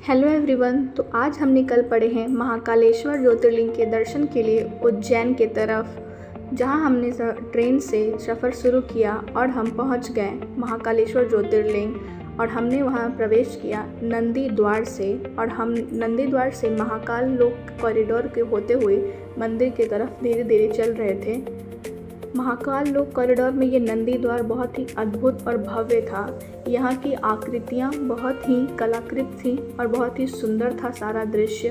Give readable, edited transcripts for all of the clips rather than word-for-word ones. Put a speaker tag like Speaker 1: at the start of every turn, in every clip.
Speaker 1: Hello everyone. तो आज हम निकल पड़े हैं महाकालेश्वर ज्योतिर्लिंग के दर्शन के लिए उज्जैन के तरफ, जहां हमने ट्रेन से सफ़र शुरू किया और हम पहुंच गए महाकालेश्वर ज्योतिर्लिंग। और हमने वहां प्रवेश किया नंदी द्वार से, और हम नंदी द्वार से महाकाल लोक कॉरिडोर के होते हुए मंदिर की तरफ धीरे धीरे चल रहे थे। महाकाल लोक कॉरिडोर में ये नंदी द्वार बहुत ही अद्भुत और भव्य था। यहाँ की आकृतियाँ बहुत ही कलाकृत थी और बहुत ही सुंदर था सारा दृश्य।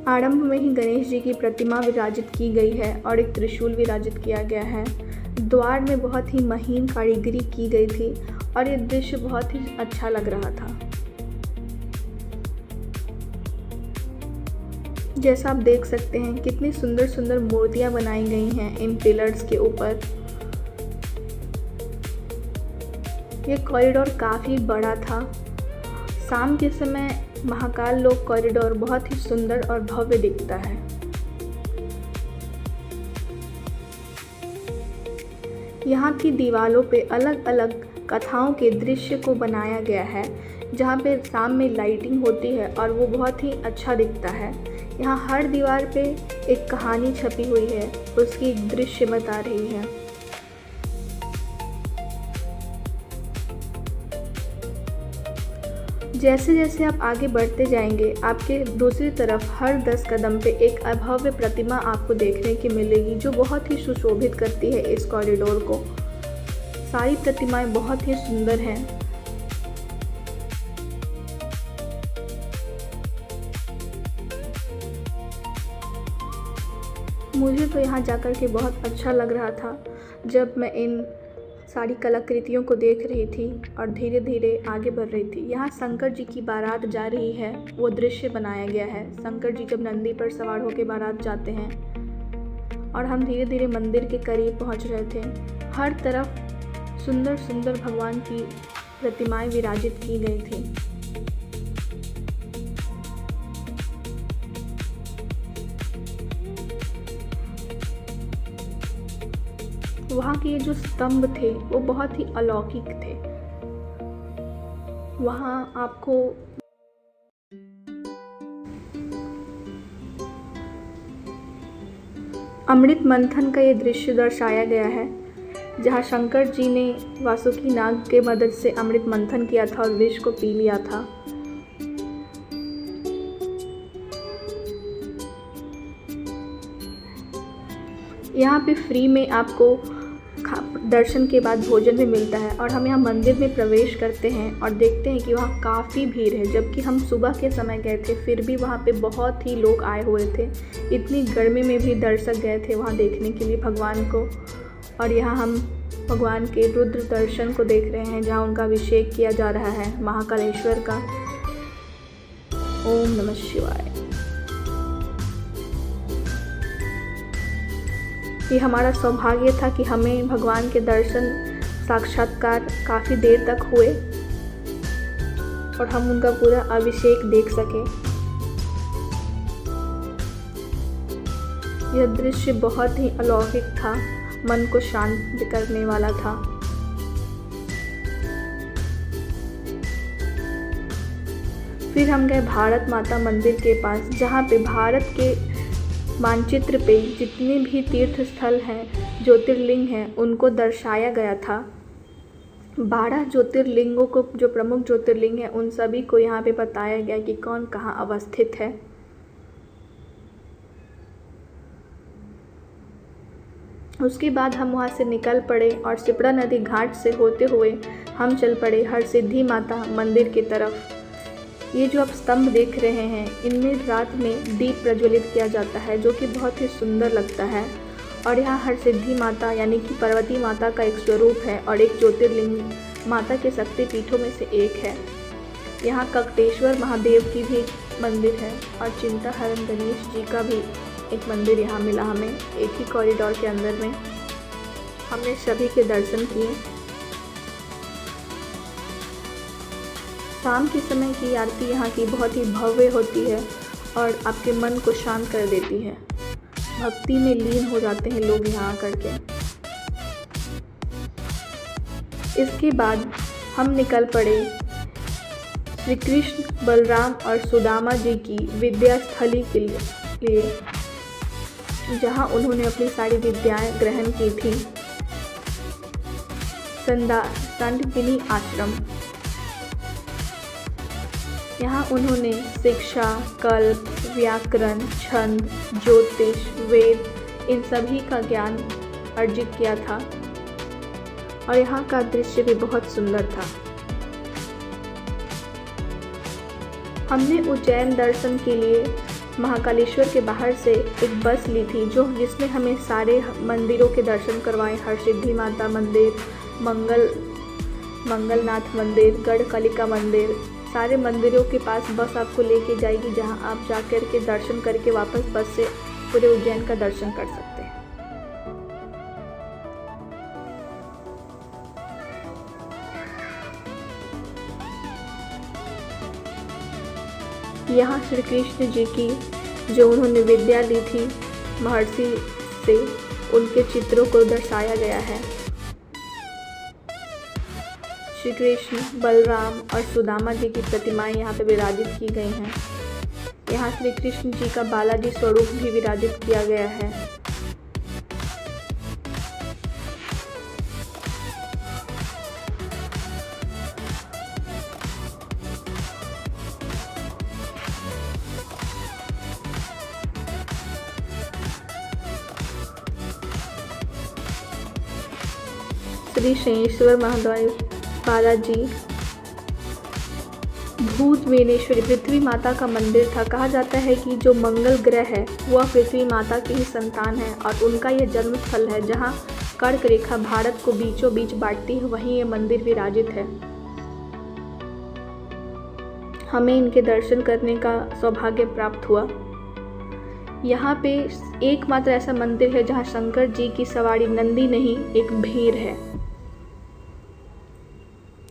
Speaker 1: आरंभ में ही गणेश जी की प्रतिमा विराजित की गई है और एक त्रिशूल विराजित किया गया है। द्वार में बहुत ही महीन कारीगरी की गई थी और ये दृश्य बहुत ही अच्छा लग रहा था। जैसा आप देख सकते हैं कितनी सुंदर सुंदर मूर्तियां बनाई गई हैं इन पिलर्स के ऊपर। ये कॉरिडोर काफ़ी बड़ा था। शाम के समय महाकाल लोक कॉरिडोर बहुत ही सुंदर और भव्य दिखता है। यहाँ की दीवारों पे अलग अलग कथाओं के दृश्य को बनाया गया है, जहाँ पे शाम में लाइटिंग होती है और वो बहुत ही अच्छा दिखता है। यहाँ हर दीवार पे एक कहानी छपी हुई है, उसकी एक दृश्य बता रही है। जैसे जैसे आप आगे बढ़ते जाएंगे, आपके दूसरी तरफ हर 10 कदम पे एक अभव्य प्रतिमा आपको देखने की मिलेगी, जो बहुत ही सुशोभित करती है इस कॉरिडोर को। सारी प्रतिमाएं बहुत ही सुंदर हैं। मुझे तो यहाँ जाकर के बहुत अच्छा लग रहा था जब मैं इन सारी कलाकृतियों को देख रही थी और धीरे धीरे आगे बढ़ रही थी। यहाँ शंकर जी की बारात जा रही है, वो दृश्य बनाया गया है। शंकर जी जब नंदी पर सवार होकर बारात जाते हैं और हम धीरे धीरे मंदिर के करीब पहुँच रहे थे। हर तरफ सुंदर सुंदर भगवान की प्रतिमाएं विराजित की गई थी। वहाँ के जो स्तंभ थे वो बहुत ही अलौकिक थे। वहाँ आपको अमृत मंथन का ये दृश्य दर्शाया गया है, जहाँ शंकर जी ने वासुकी नाग के मदद से अमृत मंथन किया था और विष को पी लिया था। यहाँ पे फ्री में आपको दर्शन के बाद भोजन भी मिलता है। और हम यहाँ मंदिर में प्रवेश करते हैं और देखते हैं कि वहाँ काफ़ी भीड़ है। जबकि हम सुबह के समय गए थे, फिर भी वहाँ पे बहुत ही लोग आए हुए थे। इतनी गर्मी में भी दर्शक गए थे वहाँ देखने के लिए भगवान को। और यहाँ हम भगवान के रुद्र दर्शन को देख रहे हैं, जहाँ उनका अभिषेक किया जा रहा है महाकालेश्वर का। ओम नमः शिवाय। ये हमारा सौभाग्य था कि हमें भगवान के दर्शन साक्षात्कार काफ़ी देर तक हुए और हम उनका पूरा अभिषेक देख सके। यह दृश्य बहुत ही अलौकिक था, मन को शांत करने वाला था। फिर हम गए भारत माता मंदिर के पास, जहाँ पे भारत के मानचित्र पे जितने भी तीर्थ स्थल हैं, ज्योतिर्लिंग हैं, उनको दर्शाया गया था। 12 ज्योतिर्लिंगों को, जो प्रमुख ज्योतिर्लिंग हैं, उन सभी को यहाँ पे बताया गया कि कौन कहाँ अवस्थित है। उसके बाद हम वहाँ से निकल पड़े और शिप्रा नदी घाट से होते हुए हम चल पड़े हरसिद्धि माता मंदिर की तरफ। ये जो आप स्तंभ देख रहे हैं, इनमें रात में दीप प्रज्वलित किया जाता है, जो कि बहुत ही सुंदर लगता है। और यहाँ हरसिद्धि माता यानी कि पार्वती माता का एक स्वरूप है और एक ज्योतिर्लिंग माता के शक्ति पीठों में से एक है। यहाँ ककटेश्वर महादेव की भी मंदिर है और चिंताहरण गणेश जी का भी एक मंदिर यहाँ मिला हमें, एक ही कॉरिडोर के अंदर में। हमने सभी के दर्शन किए। शाम के समय की आरती यहाँ की बहुत ही भव्य होती है और आपके मन को शांत कर देती है। भक्ति में लीन हो जाते हैं लोग यहाँ आकर के। इसके बाद हम निकल पड़े श्री कृष्ण बलराम और सुदामा जी की विद्या स्थली के लिए जहाँ उन्होंने अपनी सारी विद्याएं ग्रहण की थी। संदीपनी आश्रम, यहाँ उन्होंने शिक्षा, कल्प, व्याकरण, छंद, ज्योतिष, वेद इन सभी का ज्ञान अर्जित किया था और यहाँ का दृश्य भी बहुत सुंदर था। हमने उज्जैन दर्शन के लिए महाकालेश्वर के बाहर से एक बस ली थी जिसमें हमें सारे मंदिरों के दर्शन करवाए। हरसिद्धि माता मंदिर, मंगलनाथ मंदिर, गढ़कालिका मंदिर, सारे मंदिरों के पास बस आपको लेके जाएगी जहां आप जाकर के दर्शन करके वापस बस से पूरे उज्जैन का दर्शन कर सकते हैं। यहाँ श्री कृष्ण जी की जो उन्होंने विद्या ली थी महर्षि से, उनके चित्रों को दर्शाया गया है। श्री कृष्ण, बलराम और सुदामा जी की प्रतिमाएं यहाँ पे विराजित की गई हैं। यहाँ श्री कृष्ण जी का बालाजी स्वरूप भी विराजित किया गया है। श्री शनेश्वर महादेव बालाजी भूत वेनेश्वरी पृथ्वी माता का मंदिर था। कहा जाता है कि जो मंगल ग्रह है वह पृथ्वी माता की ही संतान है और उनका यह जन्म स्थल है। जहाँ कर्क रेखा भारत को बीचों बीच बांटती है, वहीं ये मंदिर विराजित है। हमें इनके दर्शन करने का सौभाग्य प्राप्त हुआ। यहाँ पे एकमात्र ऐसा मंदिर है जहाँ शंकर जी की सवारी नंदी नहीं, एक भीड़ है।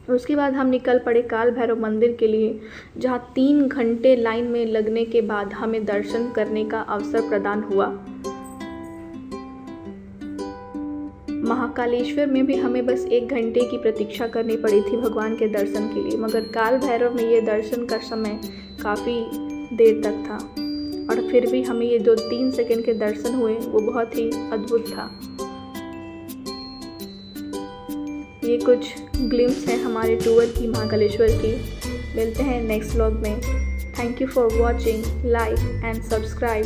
Speaker 1: उसके बाद हम निकल पड़े काल भैरव मंदिर के लिए, जहाँ 3 घंटे लाइन में लगने के बाद हमें दर्शन करने का अवसर प्रदान हुआ। महाकालेश्वर में भी हमें बस 1 घंटे की प्रतीक्षा करनी पड़ी थी भगवान के दर्शन के लिए, मगर काल भैरव में ये दर्शन का समय काफ़ी देर तक था और फिर भी हमें ये जो 3 सेकंड के दर्शन हुए वो बहुत ही अद्भुत था। ये कुछ ग्लिम्स हैं हमारे टूर की महाकालेश्वर की। मिलते हैं नेक्स्ट व्लॉग में। Thank you for watching, like and subscribe.